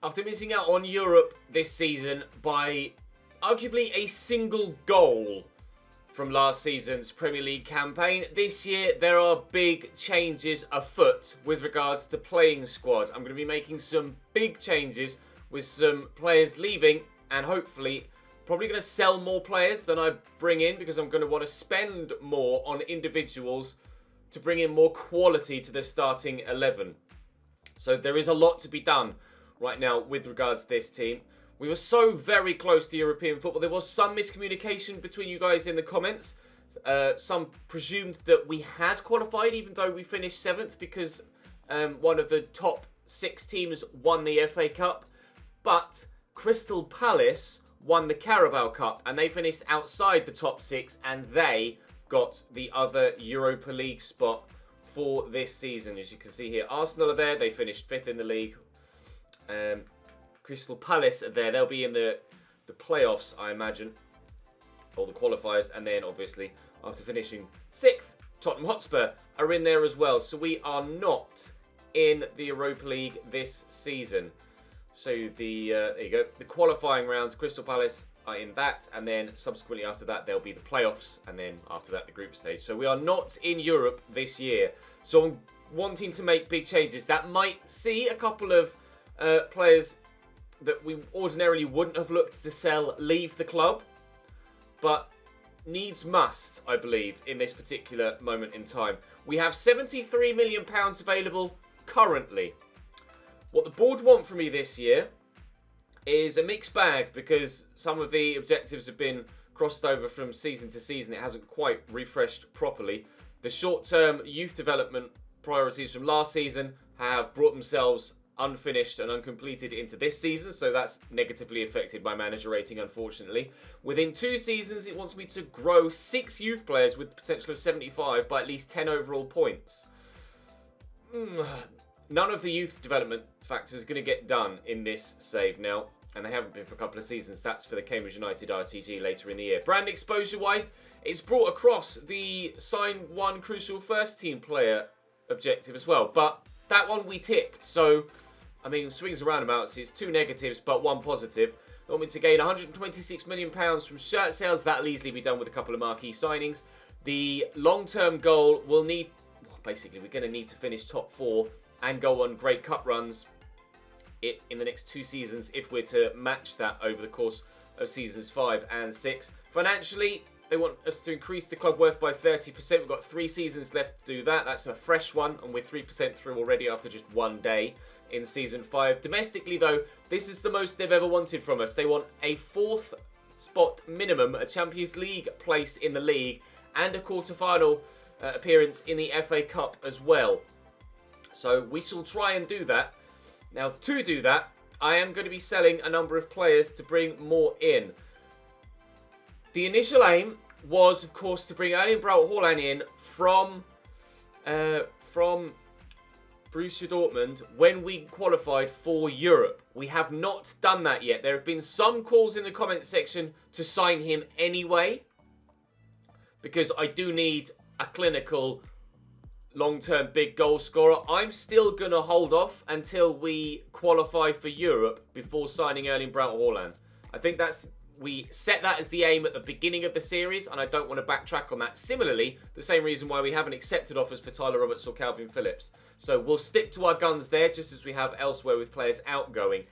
After missing out on Europe this season by arguably a single goal from last season's Premier League campaign, this year there are big changes afoot with regards to the playing squad. I'm going to be making some big changes with some players leaving and hopefully probably going to sell more players than I bring in because I'm going to want to spend more on individuals to bring in more quality to the starting 11. So there is a lot to be done right now with regards to this team. We were so very close to European football. There was some miscommunication between you guys in the comments. Some presumed that we had qualified even though we finished 7th because one of the top 6 teams won the FA Cup. But Crystal Palace won the Carabao Cup and they finished outside the top 6 and they got the other Europa League spot for this season. As you can see here, Arsenal are there. They finished 5th in the league. Crystal Palace are there. They'll be in the playoffs, I imagine, or the qualifiers. And then, obviously, after finishing 6th, Tottenham Hotspur are in there as well. So we are not in the Europa League this season. So there you go. The qualifying round, Crystal Palace are in that. And then subsequently after that, there'll be the playoffs. And then after that, the group stage. So we are not in Europe this year. So I'm wanting to make big changes. That might see a couple of players that we ordinarily wouldn't have looked to sell leave the club, but needs must, I believe, in this particular moment in time. We have £73 million available currently. What the board want from me this year is a mixed bag because some of the objectives have been crossed over from season to season. It hasn't quite refreshed properly. The short-term youth development priorities from last season have brought themselves unfinished and uncompleted into this season, so that's negatively affected my manager rating, unfortunately. Within 2 seasons, it wants me to grow 6 youth players with the potential of 75 by at least 10 overall points. None of the youth development factors are going to get done in this save now, and they haven't been for a couple of seasons. That's for the Cambridge United RTG later in the year. Brand exposure-wise, it's brought across the sign one crucial first-team player objective as well, but that one we ticked, so I mean, swings and roundabouts. It's 2 negatives, but 1 positive. They want me to gain £126 million from shirt sales. That'll easily be done with a couple of marquee signings. The long-term goal will need... Well, basically, we're going to need to finish top 4 and go on great cup runs in the next 2 seasons if we're to match that over the course of seasons 5 and 6. Financially, they want us to increase the club worth by 30%. We've got 3 seasons left to do that. That's a fresh one, and we're 3% through already after just 1 day in season 5. Domestically, though, this is the most they've ever wanted from us. They want a 4th spot minimum, a Champions League place in the league, and a quarter-final appearance in the FA Cup as well. So we shall try and do that. Now, to do that, I am going to be selling a number of players to bring more in. The initial aim was, of course, to bring Erling Braut Haaland in from Borussia Dortmund when we qualified for Europe. We have not done that yet. There have been some calls in the comment section to sign him anyway, because I do need a clinical long-term big goal scorer. I'm still going to hold off until we qualify for Europe before signing Erling Braut Haaland. I think we set that as the aim at the beginning of the series, and I don't want to backtrack on that. Similarly, the same reason why we haven't accepted offers for Tyler Roberts or Calvin Phillips. So we'll stick to our guns there, just as we have elsewhere with players outgoing.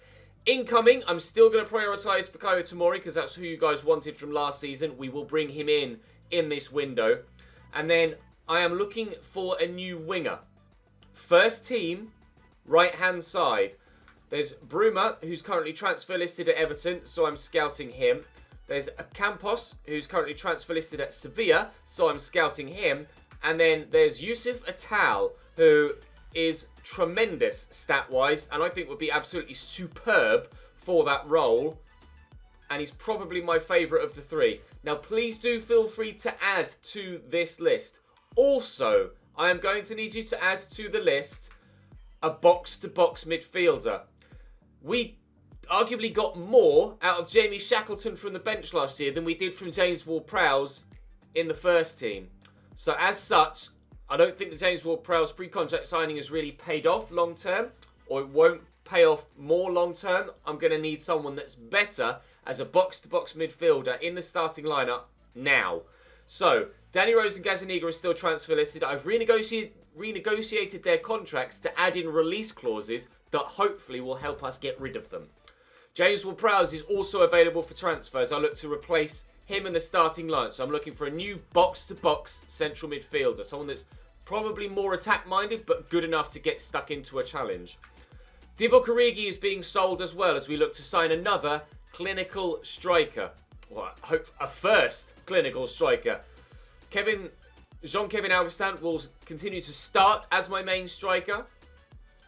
Incoming, I'm still going to prioritise Fikayo Tomori, because that's who you guys wanted from last season. We will bring him in this window. And then I am looking for a new winger. First team, right-hand side. There's Bruma, who's currently transfer listed at Everton, so I'm scouting him. There's Campos, who's currently transfer listed at Sevilla, so I'm scouting him. And then there's Yusuf Atal, who is tremendous stat-wise, and I think would be absolutely superb for that role. And he's probably my favourite of the 3. Now, please do feel free to add to this list. Also, I am going to need you to add to the list a box-to-box midfielder. We arguably got more out of Jamie Shackleton from the bench last year than we did from James Ward-Prowse in the first team. So as such, I don't think the James Ward-Prowse pre-contract signing has really paid off long term, or it won't pay off more long term, I'm going to need someone that's better as a box-to-box midfielder in the starting lineup now. So, Danny Rose and Gazzaniga are still transfer listed. I've renegotiated their contracts to add in release clauses that hopefully will help us get rid of them. James Ward-Prowse is also available for transfers. I look to replace him in the starting line. So I'm looking for a new box-to-box central midfielder. Someone that's probably more attack-minded, but good enough to get stuck into a challenge. Divock Origi is being sold as well as we look to sign another clinical striker. Well, I hope a first clinical striker. Jean-Kevin Augustin will continue to start as my main striker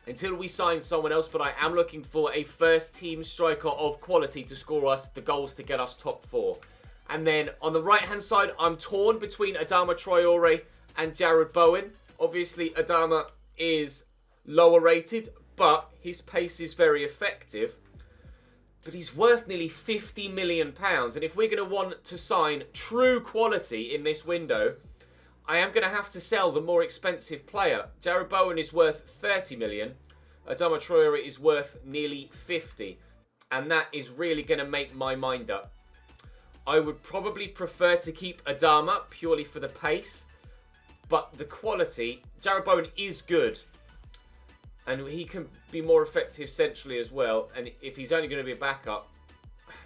until we sign someone else, but I am looking for a first-team striker of quality to score us the goals to get us top 4. And then on the right-hand side, I'm torn between Adama Traore and Jared Bowen. Obviously, Adama is lower rated, but his pace is very effective. But he's worth nearly £50 million. And if we're going to want to sign true quality in this window, I am going to have to sell the more expensive player. Jared Bowen is worth 30 million. Adama Traore is worth nearly 50. And that is really going to make my mind up. I would probably prefer to keep Adama purely for the pace. But the quality, Jared Bowen is good. And he can be more effective centrally as well. And if he's only going to be a backup,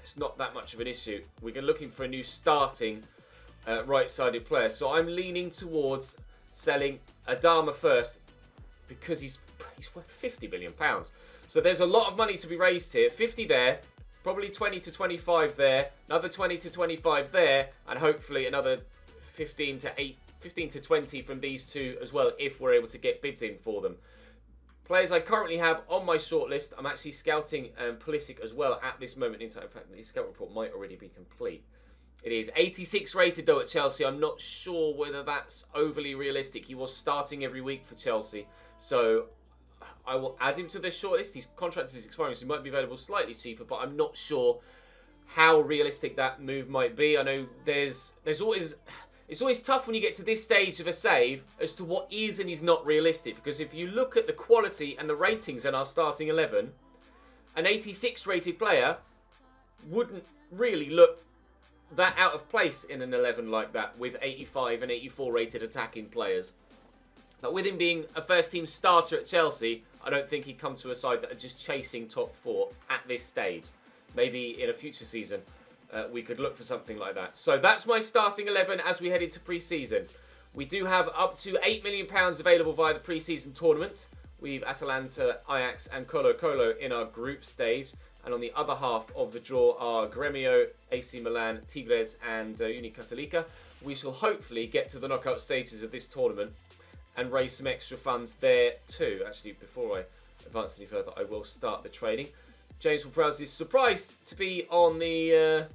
it's not that much of an issue. We're looking for a new starting right-sided player. So I'm leaning towards selling Adama first because he's worth £50 million. So there's a lot of money to be raised here. 50 there, probably 20 to 25 there, another 20 to 25 there, and hopefully another 15 to 20 from these two as well if we're able to get bids in for them. Players I currently have on my shortlist, I'm actually scouting Pulisic as well at this moment in time. In fact, the scout report might already be complete. It is 86 rated though at Chelsea. I'm not sure whether that's overly realistic. He was starting every week for Chelsea. So I will add him to the shortlist. His contract is expiring, so he might be available slightly cheaper, but I'm not sure how realistic that move might be. I know there's always... It's always tough when you get to this stage of a save as to what is and is not realistic. Because if you look at the quality and the ratings in our starting 11, an 86 rated player wouldn't really look that out of place in an 11 like that with 85 and 84 rated attacking players. But with him being a first team starter at Chelsea, I don't think he'd come to a side that are just chasing top 4 at this stage. Maybe in a future season. We could look for something like that. So that's my starting 11 as we head into pre-season. We do have up to £8 million available via the pre-season tournament. We've Atalanta, Ajax and Colo Colo in our group stage. And on the other half of the draw are Gremio, AC Milan, Tigres and Uni Cattolica. We shall hopefully get to the knockout stages of this tournament and raise some extra funds there too. Actually, before I advance any further, I will start the trading. James Ward-Prowse is surprised to be on the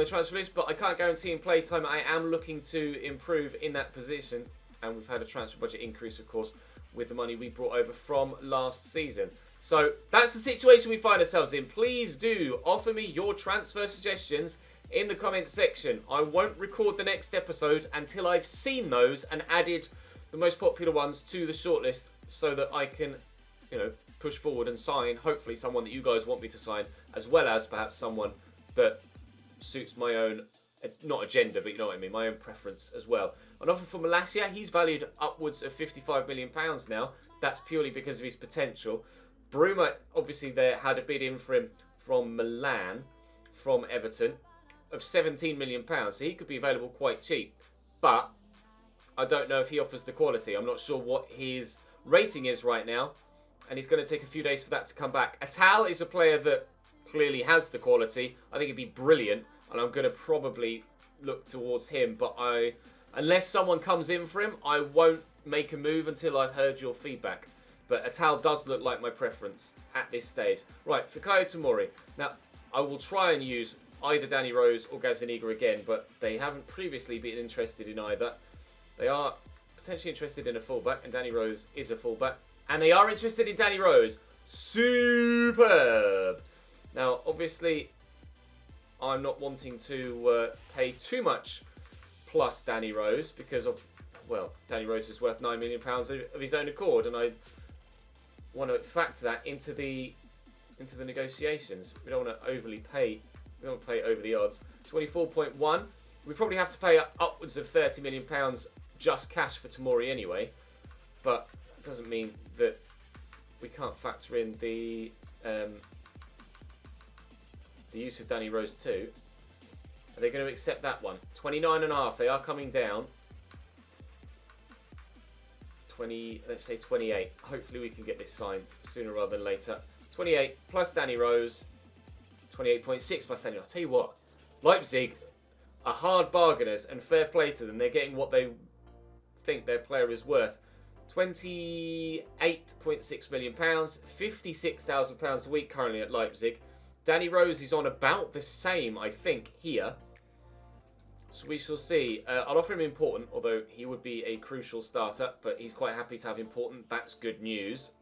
transfer list, but I can't guarantee him play time. I am looking to improve in that position, and we've had a transfer budget increase, of course, with the money we brought over from last season. So that's the situation we find ourselves in. Please do offer me your transfer suggestions in the comments section. I won't record the next episode until I've seen those and added the most popular ones to the shortlist so that I can, push forward and sign, hopefully, someone that you guys want me to sign, as well as perhaps someone that suits my own, not agenda, but you know what I mean, my own preference as well. An offer for Malacia, he's valued upwards of £55 million now. That's purely because of his potential. Bruma, obviously, there had a bid in for him from Milan, from Everton, of £17 million. So he could be available quite cheap. But I don't know if he offers the quality. I'm not sure what his rating is right now. And it's going to take a few days for that to come back. Atal is a player that clearly has the quality. I think he'd be brilliant. And I'm going to probably look towards him. But unless someone comes in for him, I won't make a move until I've heard your feedback. But Atal does look like my preference at this stage. Right, Fikayo Tomori. Now, I will try and use either Danny Rose or Gazzaniga again. But they haven't previously been interested in either. They are potentially interested in a fullback. And Danny Rose is a fullback. And they are interested in Danny Rose. Superb. Now, obviously, I'm not wanting to pay too much plus Danny Rose because of, well, Danny Rose is worth £9 million of his own accord. And I want to factor that into the into the negotiations. We don't want to overly pay. We don't want to pay over the odds. 24.1. We probably have to pay upwards of £30 million just cash for Tomori anyway. But it doesn't mean that we can't factor in the use of Danny Rose too. Are they going to accept that one? 29.5. They are coming down. 20. Let's say 28. Hopefully we can get this signed sooner rather than later. 28 plus Danny Rose. 28.6 plus Danny Rose. I'll tell you what. Leipzig are hard bargainers and fair play to them. They're getting what they think their player is worth. £28.6 million. £56,000 a week currently at Leipzig. Danny Rose is on about the same, I think, here. So we shall see. I'll offer him important, although he would be a crucial starter, but he's quite happy to have important. That's good news.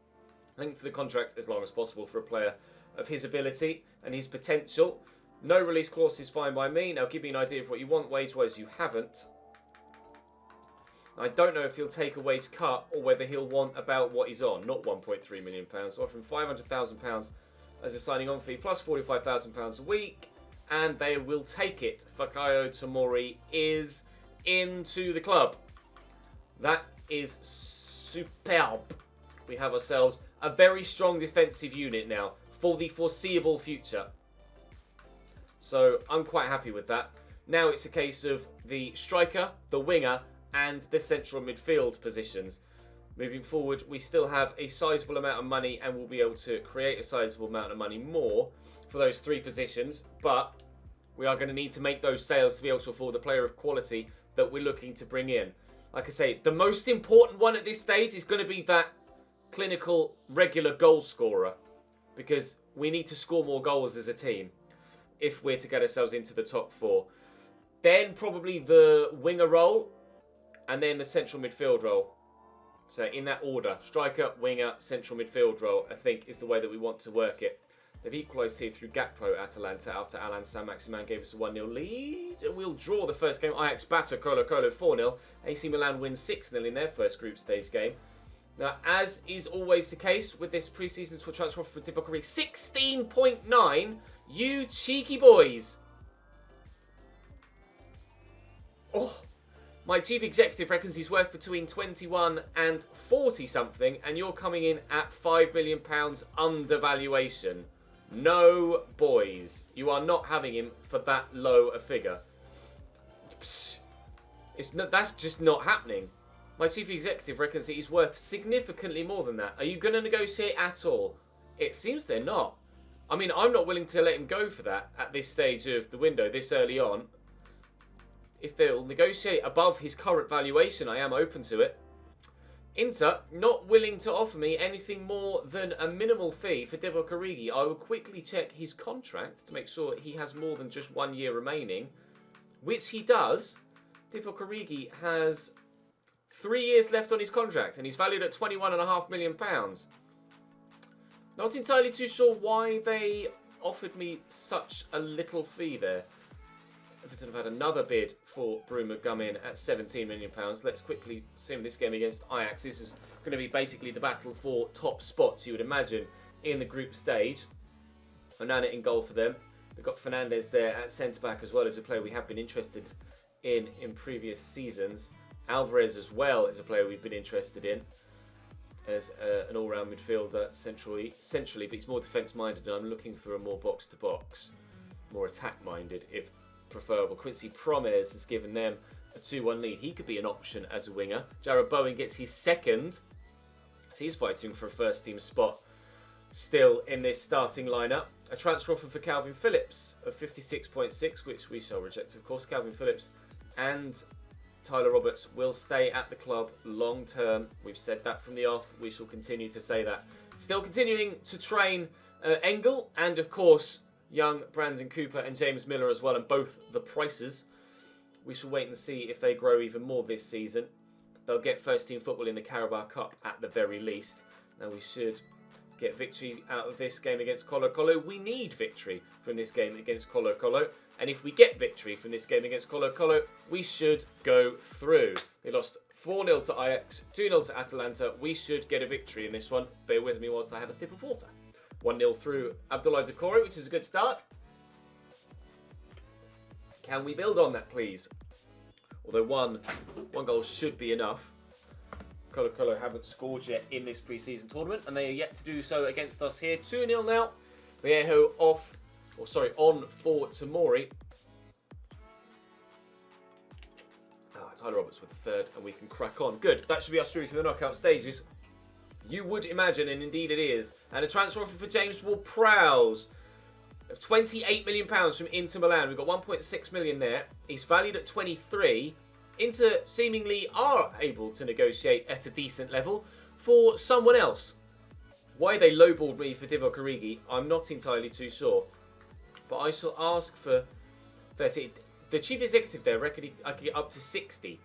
Length for the contract as long as possible for a player of his ability and his potential. No release clause is fine by me. Now give me an idea of what you want. Wage-wise, you haven't. I don't know if he'll take a wage cut or whether he'll want about what he's on, not £1.3 million. So offer him £500,000 as a signing on fee, plus £45,000 a week, and they will take it. Fikayo Tomori is into the club. That is superb. We have ourselves a very strong defensive unit now for the foreseeable future. So I'm quite happy with that. Now it's a case of the striker, the winger, and the central midfield positions. Moving forward, we still have a sizable amount of money and we'll be able to create a sizable amount of money more for those three positions. But we are going to need to make those sales to be able to afford the player of quality that we're looking to bring in. Like I say, the most important one at this stage is going to be that clinical, regular goal scorer. Because we need to score more goals as a team if we're to get ourselves into the top four. Then probably the winger role and then the central midfield role. So in that order, striker, winger, central midfield role, I think is the way that we want to work it. They've equalised here through Gakpo Atalanta after Alan Saint-Maximin gave us a 1-0 lead. And we'll draw the first game. Ajax batter Colo-Colo 4-0. AC Milan win 6-0 in their first group stage game. Now, as is always the case with this pre-season to a transfer for Divock Origi, 16.9, you cheeky boys. Oh. My chief executive reckons he's worth between 21 and 40 something, and you're coming in at £5 million undervaluation. No, boys. You are not having him for that low a figure. That's just not happening. My chief executive reckons that he's worth significantly more than that. Are you going to negotiate at all? It seems they're not. I mean, I'm not willing to let him go for that at this stage of the window, this early on. If they'll negotiate above his current valuation, I am open to it. Inter, not willing to offer me anything more than a minimal fee for Divock Origi. I will quickly check his contract to make sure he has more than just 1 year remaining, which he does. Divock Origi has 3 years left on his contract, and he's valued at £21.5 million. Not entirely too sure why they offered me such a little fee there. Everton have had another bid for Bruma Gummin at £17 million. Let's quickly sim this game against Ajax. This is going to be basically the battle for top spots, you would imagine, in the group stage. Onana in goal for them. They've got Fernandes there at centre-back as well as a player we have been interested in previous seasons. Alvarez as well is a player we've been interested in as an all-round midfielder centrally, but he's more defence-minded and I'm looking for a more box-to-box, more attack-minded if preferable. Quincy Promes has given them a 2-1 lead. He could be an option as a winger. Jarrod Bowen gets his second. So he's fighting for a first-team spot still in this starting lineup. A transfer offer for Calvin Phillips of 56.6, which we shall reject, of course. Calvin Phillips and Tyler Roberts will stay at the club long term. We've said that from the off. We shall continue to say that. Still continuing to train Engel and, of course, young Brandon Cooper and James Miller as well, and both the prices. We shall wait and see if they grow even more this season. They'll get first-team football in the Carabao Cup at the very least. Now we should get victory out of this game against Colo-Colo. We need victory from this game against Colo-Colo. And if we get victory from this game against Colo-Colo, we should go through. They lost 4-0 to Ajax, 2-0 to Atalanta. We should get a victory in this one. Bear with me whilst I have a sip of water. 1-0 through Abdoulaye Doucouré, which is a good start. Can we build on that, please? Although one goal should be enough. Colo Colo haven't scored yet in this pre-season tournament, and they are yet to do so against us here. 2-0 now. Viejo on for Tomori. Tyler Roberts with the third, and we can crack on. Good. That should be us through to the knockout stages. You would imagine, and indeed it is, and a transfer offer for James Ward-Prowse of £28 million from Inter Milan. We've got 1.6 million there. He's valued at 23. Inter seemingly are able to negotiate at a decent level for someone else. Why they lowballed me for Divock Origi, I'm not entirely too sure. But I shall ask for 30. The chief executive there reckoned I could get up to 60.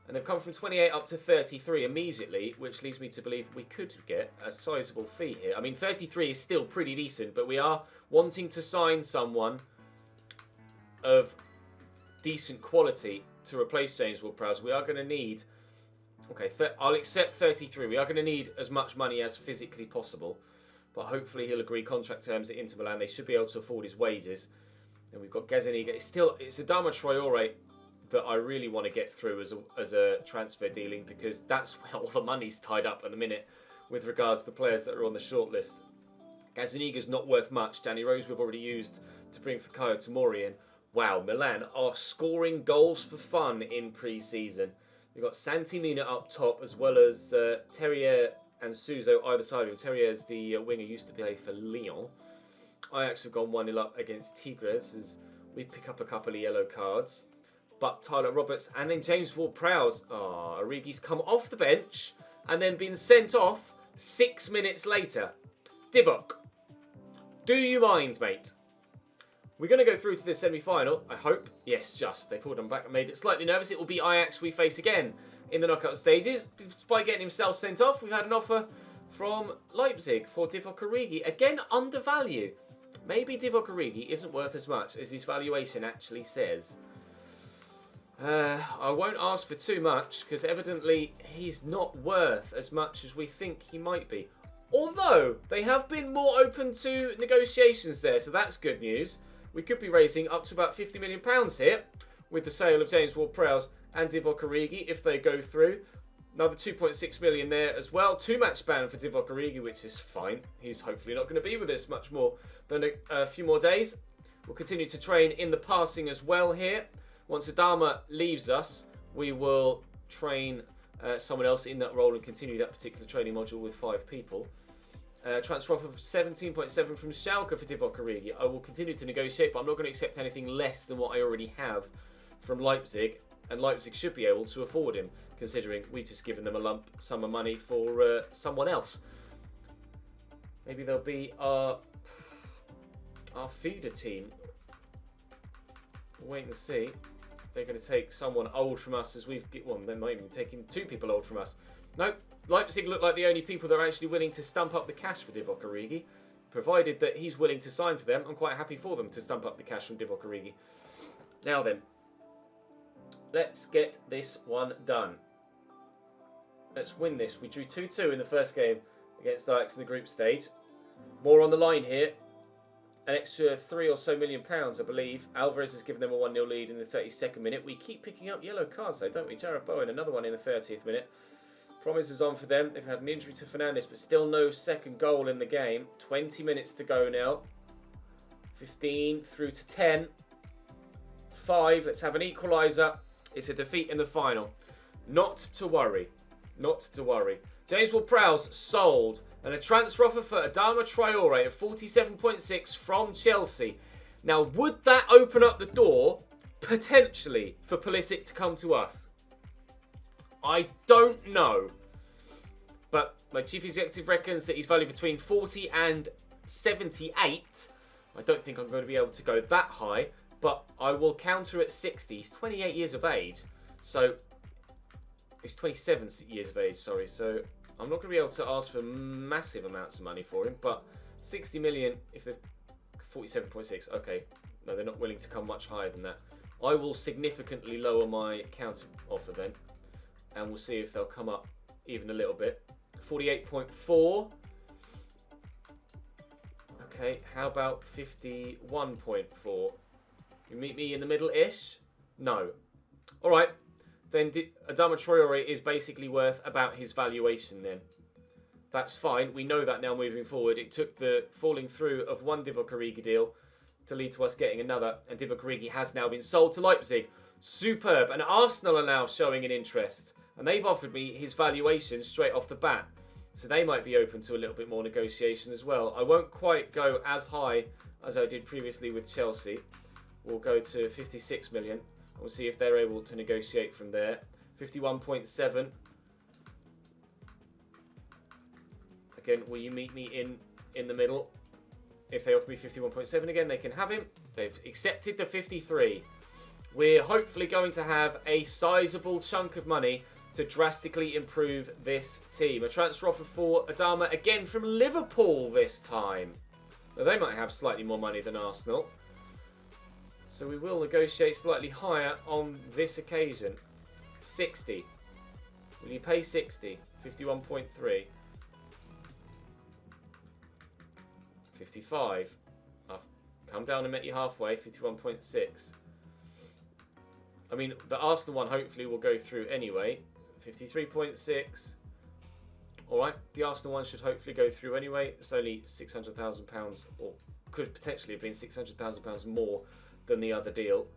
And they've come from 28 up to 33 immediately, which leads me to believe we could get a sizable fee here. I mean, 33 is still pretty decent, but we are wanting to sign someone of decent quality to replace James Ward-Prowse. We are going to need... Okay, I'll accept 33. We are going to need as much money as physically possible. But hopefully he'll agree contract terms at Inter Milan. They should be able to afford his wages. And we've got Gazzaniga. It's Adama Traore that I really want to get through as a transfer dealing, because that's where all the money's tied up at the minute with regards to players that are on the shortlist. Gazzaniga's not worth much. Danny Rose we've already used to bring Fikayo Tomori in. Wow, Milan are scoring goals for fun in pre-season. We've got Santimina up top, as well as Terrier and Suso either side of him. Terrier is the winger, used to play for Lyon. Ajax have gone 1-0 up against Tigres as we pick up a couple of yellow cards. But Tyler Roberts and then James Ward-Prowse. Origi's come off the bench and then been sent off 6 minutes later. Divock, do you mind, mate? We're going to go through to the semi-final, I hope. Yes, just. They pulled him back and made it slightly nervous. It will be Ajax we face again in the knockout stages. Despite getting himself sent off, we've had an offer from Leipzig for Divock Origi. Again, undervalue. Maybe Divock Origi isn't worth as much as his valuation actually says. I won't ask for too much, because evidently he's not worth as much as we think he might be. Although, they have been more open to negotiations there, so that's good news. We could be raising up to about £50 million here with the sale of James Ward-Prowse and Divock Origi if they go through. Another 2.6 million there as well. 2-match ban for Divock Origi, which is fine. He's hopefully not going to be with us much more than a few more days. We'll continue to train in the passing as well here. Once Adama leaves us, we will train someone else in that role and continue that particular training module with 5 people. Transfer offer of 17.7 from Schalke for Divock Origi. I will continue to negotiate, but I'm not going to accept anything less than what I already have from Leipzig. And Leipzig should be able to afford him, considering we've just given them a lump sum of money for someone else. Maybe they'll be our feeder team. We'll wait and see. They're going to take someone old from us as we've... Well, they might even be taking 2 people old from us. No, Leipzig look like the only people that are actually willing to stump up the cash for Divock Origi. Provided that he's willing to sign for them, I'm quite happy for them to stump up the cash from Divock Origi. Now then, let's get this one done. Let's win this. We drew 2-2 in the first game against Ajax in the group stage. More on the line here. An extra £3 or so million, I believe. Alvarez has given them a 1-0 lead in the 32nd minute. We keep picking up yellow cards though, don't we? Jared Bowen, another one in the 30th minute. Promise is on for them. They've had an injury to Fernandes, but still no second goal in the game. 20 minutes to go now. 15 through to 10. 5. Let's have an equaliser. It's a defeat in the final. Not to worry. Not to worry. James Ward-Prowse sold. And a transfer offer for Adama Traore of 47.6 from Chelsea. Now, would that open up the door, potentially, for Pulisic to come to us? I don't know. But my chief executive reckons that he's valued between 40 and 78. I don't think I'm going to be able to go that high. But I will counter at 60. He's 28 years of age. So, he's 27 years of age, sorry. So, I'm not going to be able to ask for massive amounts of money for him. But 60 million, if they're 47.6, okay. No, they're not willing to come much higher than that. I will significantly lower my counter offer then. And we'll see if they'll come up even a little bit. 48.4. Okay, how about 51.4? You meet me in the middle-ish? No. Alright, then Adama Traore is basically worth about his valuation then. That's fine. We know that now moving forward. It took the falling through of one Divock Origi deal to lead to us getting another. And Divock Origi has now been sold to Leipzig. Superb. And Arsenal are now showing an interest. And they've offered me his valuation straight off the bat. So they might be open to a little bit more negotiation as well. I won't quite go as high as I did previously with Chelsea. We'll go to 56 million. We'll see if they're able to negotiate from there. 51.7. Again, will you meet me in the middle? If they offer me 51.7 again, they can have him. They've accepted the 53. We're hopefully going to have a sizable chunk of money to drastically improve this team. A transfer offer for Adama, again from Liverpool this time. Now, they might have slightly more money than Arsenal. So we will negotiate slightly higher on this occasion. 60. Will you pay 60? 51.3. 55. I've come down and met you halfway. 51.6. I mean, the Arsenal one hopefully will go through anyway. 53.6. Alright, the Arsenal one should hopefully go through anyway. It's only £600,000, or could potentially have been £600,000 more than the other deal.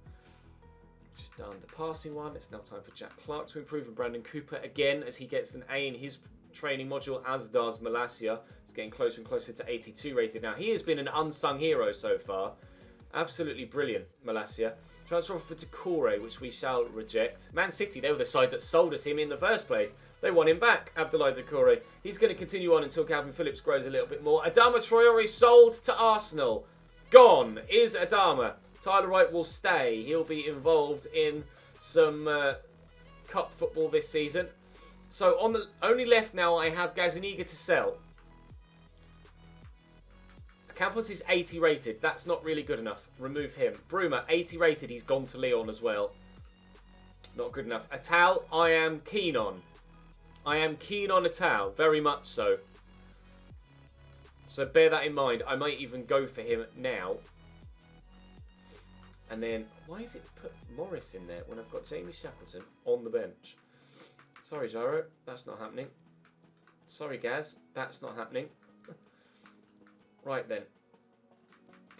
Just done the passing one. It's now time for Jack Clark to improve, and Brandon Cooper again as he gets an A in his training module, as does Malacia. It's getting closer and closer to 82 rated now. He has been an unsung hero so far. Absolutely brilliant, Malacia. Transfer offer to Corey, which we shall reject. Man City, they were the side that sold us him in the first place. They want him back, Abdoulaye Doucouré. He's going to continue on until Calvin Phillips grows a little bit more. Adama Traore sold to Arsenal. Gone is Adama. Tyler Wright will stay. He'll be involved in some cup football this season. So on the only left now, I have Gazaniga to sell. Campos is 80 rated. That's not really good enough. Remove him. Bruma, 80 rated. He's gone to Lyon as well. Not good enough. Atal, I am keen on. I am keen on Atal. Very much so. So bear that in mind. I might even go for him now. And then, why is it put Morris in there when I've got Jamie Shackleton on the bench? Sorry, Gyro. That's not happening. Sorry, Gaz. That's not happening. Right then.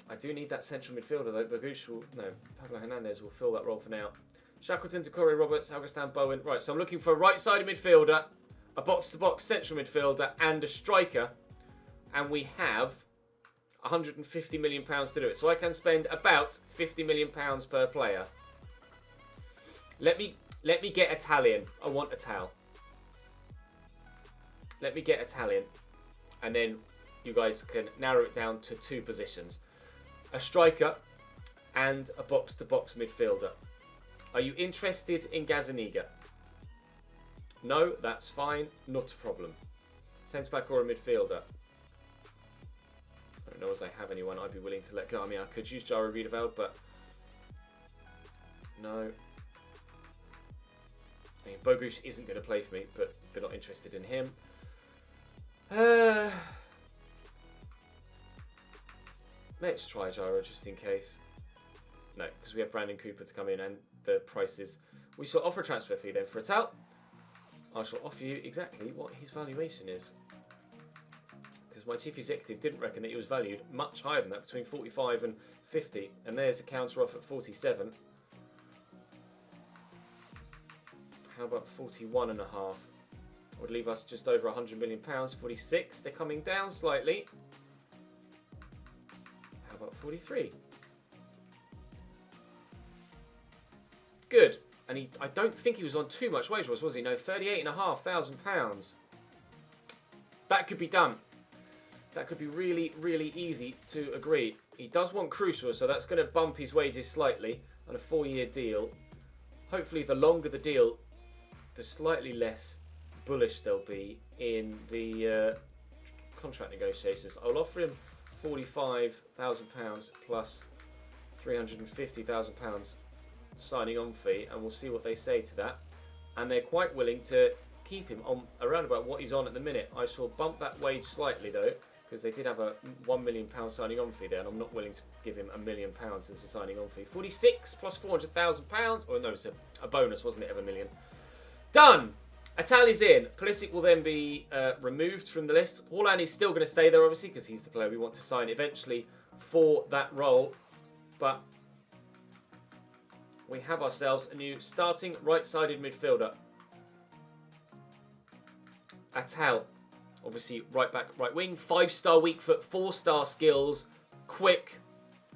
I do need that central midfielder though. Bagush will... No, Pablo Hernandez will fill that role for now. Shackleton, Doucouré, Roberts, Augustin, Bowen. Right, so I'm looking for a right-sided midfielder, a box-to-box central midfielder, and a striker. And we have £150 million to do it. So I can spend about £50 million per player. Let me get Italian. I want Ital. Let me get Italian. And then you guys can narrow it down to two positions. A striker and a box-to-box midfielder. Are you interested in Gazaniga? No, that's fine. Not a problem. Centre-back or a midfielder? I don't know as I have anyone I'd be willing to let go. I mean, I could use Jaro Riedeveld, but... No. I mean, Bogusz isn't going to play for me, but they're not interested in him. Let's try Gyro just in case. No, because we have Brandon Cooper to come in and the prices. We shall offer a transfer fee then for Atal. I shall offer you exactly what his valuation is. Because my chief executive didn't reckon that he was valued much higher than that, between 45 and 50. And there's a counter offer at 47. How about 41 and a half? Would leave us just over £100 million. 46. They're coming down slightly. How about 43? Good. And I don't think he was on too much wage, was he? No, £38,500. That could be done. That could be really, really easy to agree. He does want Crucial, so that's going to bump his wages slightly on a 4-year deal. Hopefully, the longer the deal, the slightly less bullish they'll be in the contract negotiations. I'll offer him £45,000 plus £350,000 signing on fee, and we'll see what they say to that. And they're quite willing to keep him on around about what he's on at the minute. I shall bump that wage slightly though, because they did have a £1 million signing on fee there, and I'm not willing to give him £1 million as a signing on fee. 46 plus £400,000, or no, it's a bonus, wasn't it, of $1 million? Done. Itali's in. Pulisic will then be removed from the list. Haaland is still going to stay there, obviously, because he's the player we want to sign eventually for that role. But we have ourselves a new starting right-sided midfielder. Atal, obviously right back, right wing. 5-star weak foot, 4-star skills, quick,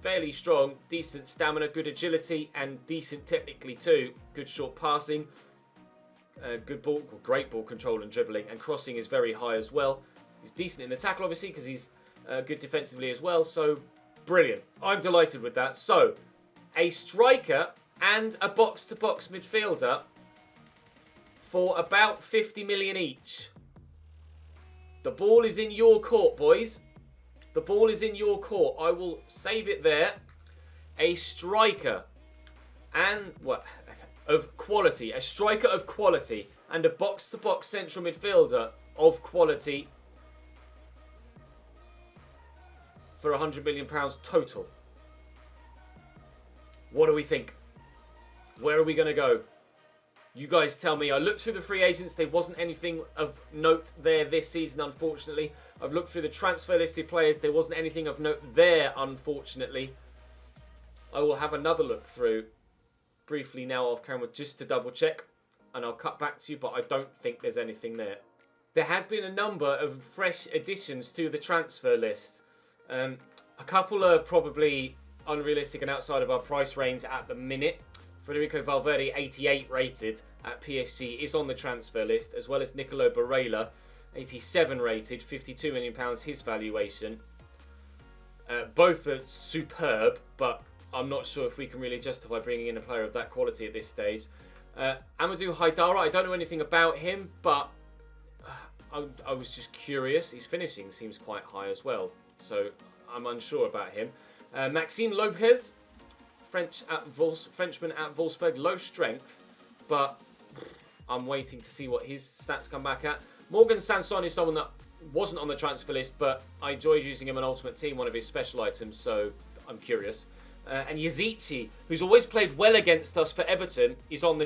fairly strong, decent stamina, good agility, and decent technically too. Good short passing. Good ball, great ball control and dribbling, and crossing is very high as well. He's decent in the tackle, obviously, because he's good defensively as well. So, brilliant. I'm delighted with that. So, a striker and a box-to-box midfielder for about 50 million each. The ball is in your court, boys. The ball is in your court. I will save it there. A striker and what? Of quality, a striker of quality, and a box-to-box central midfielder of quality for £100 million total. What do we think? Where are we going to go? You guys tell me. I looked through the free agents. There wasn't anything of note there this season, unfortunately. I've looked through the transfer listed players. There wasn't anything of note there, unfortunately. I will have another look through briefly now off camera just to double check, and I'll cut back to you, but I don't think there's anything there. There had been a number of fresh additions to the transfer list. A couple are probably unrealistic and outside of our price range at the minute. Federico Valverde, 88 rated at PSG, is on the transfer list, as well as Nicolo Barella, 87 rated, £52 million his valuation. Both are superb, but I'm not sure if we can really justify bringing in a player of that quality at this stage. Amadou Haidara, I don't know anything about him, but I was just curious. His finishing seems quite high as well, so I'm unsure about him. Maxime Lopez, Frenchman at Wolfsburg, low strength, but I'm waiting to see what his stats come back at. Morgan Sanson is someone that wasn't on the transfer list, but I enjoyed using him on Ultimate Team, one of his special items, so I'm curious. And Yazici, who's always played well against us for Everton, is on the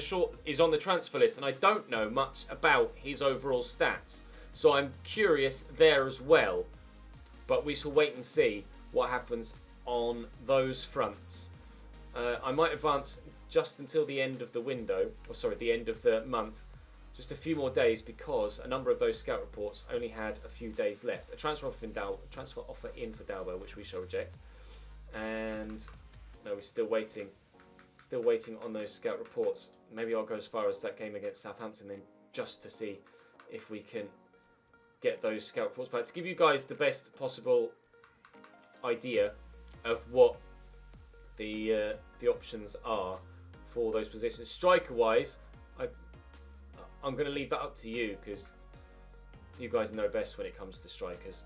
transfer list, and I don't know much about his overall stats, so I'm curious there as well. But we shall wait and see what happens on those fronts. I might advance just until the end of the window, or sorry, the end of the month, just a few more days, because a number of those scout reports only had a few days left. A transfer offer in for Dalbo, which we shall reject, and no, we're still waiting on those scout reports. Maybe I'll go as far as that game against Southampton then, just to see if we can get those scout reports back, to give you guys the best possible idea of what the options are for those positions. Striker wise, I'm going to leave that up to you, because you guys know best when it comes to strikers.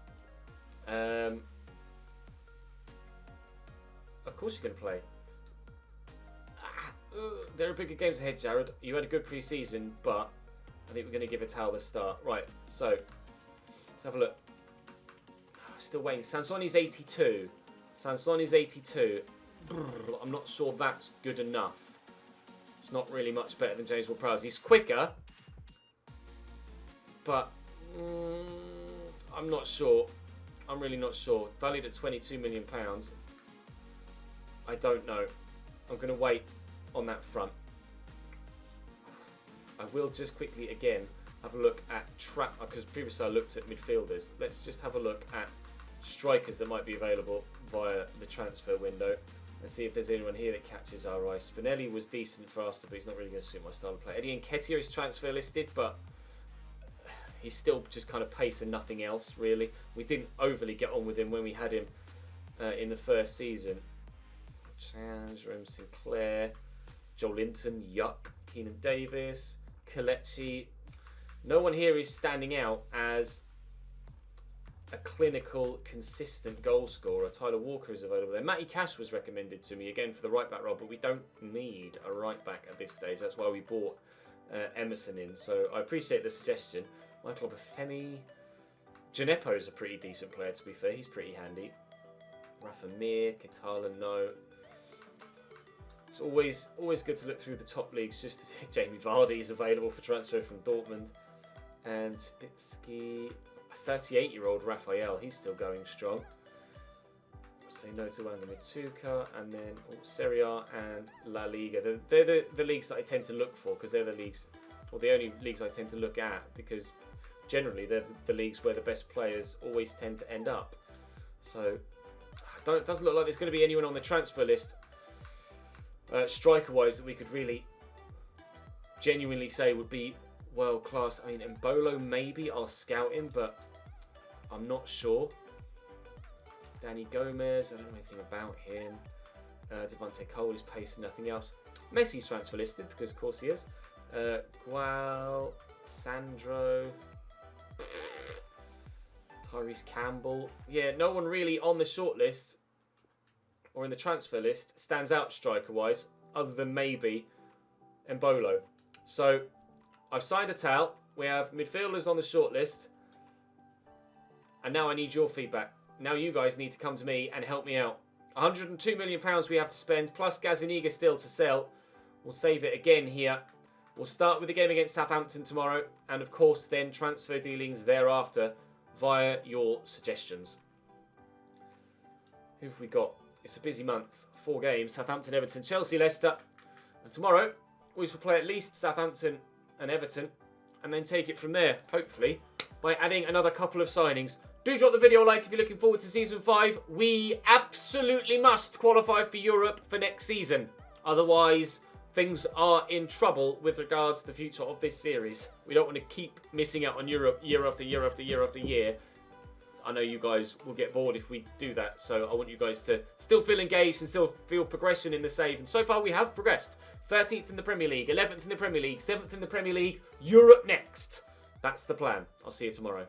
Of course you're going to play. There are bigger games ahead, Jared. You had a good pre-season, but I think we're going to give Atal the start. Right, so let's have a look. Still waiting. Sansoni's 82. Sansoni's 82. I'm not sure that's good enough. It's not really much better than James Ward-Prowse. He's quicker, but I'm not sure. I'm really not sure. Valued at £22 million. I don't know. I'm going to wait on that front. I will just quickly again have a look at because previously I looked at midfielders. Let's just have a look at strikers that might be available via the transfer window and see if there's anyone here that catches our eye. Spinelli was decent for Arsenal, but he's not really going to suit my style of play. Eddie Nketiah is transfer listed, but he's still just kind of pace and nothing else, really. We didn't overly get on with him when we had him in the first season. Jerome Sinclair, Joe Linton, yuck. Keenan Davis, Kelechi. No one here is standing out as a clinical, consistent goal scorer. Tyler Walker is available there. Matty Cash was recommended to me again for the right back role, but we don't need a right back at this stage. That's why we bought Emerson in. So I appreciate the suggestion. Michael Obafemi, Djenepo's a pretty decent player, to be fair. He's pretty handy. Rafa Mir, Kitala, no. It's always good to look through the top leagues just to see Jamie Vardy is available for transfer from Dortmund. And Bitsky, a 38-year-old Raphael, he's still going strong. Say no to Wanda Mituka, and then Serie A and La Liga. They're the leagues that I tend to look for, because they're the leagues, or the only leagues I tend to look at, because generally they're the leagues where the best players always tend to end up. So it doesn't look like there's going to be anyone on the transfer list, striker-wise, that we could really genuinely say would be world class. I mean, Mbolo maybe are scouting, but I'm not sure. Danny Gomez, I don't know anything about him. Devontae Cole is pacing, nothing else. Messi's transfer listed, because of course he is. Gual, Sandro, Tyrese Campbell. Yeah, no one really on the shortlist or in the transfer list stands out striker-wise, other than maybe Mbolo. So I've signed a towel. We have midfielders on the shortlist, and now I need your feedback. Now you guys need to come to me and help me out. £102 million we have to spend, plus Gazaniga still to sell. We'll save it again here. We'll start with the game against Southampton tomorrow, and of course then transfer dealings thereafter via your suggestions. Who have we got? It's a busy month. 4 games: Southampton, Everton, Chelsea, Leicester. And tomorrow we shall play at least Southampton and Everton, and then take it from there, hopefully, by adding another couple of signings. Do drop the video a like if you're looking forward to Season 5. We absolutely must qualify for Europe for next season. Otherwise, things are in trouble with regards to the future of this series. We don't want to keep missing out on Europe year after year after year after year. I know you guys will get bored if we do that, so I want you guys to still feel engaged and still feel progression in the save. And so far we have progressed. 13th in the Premier League, 11th in the Premier League, 7th in the Premier League, Europe next. That's the plan. I'll see you tomorrow.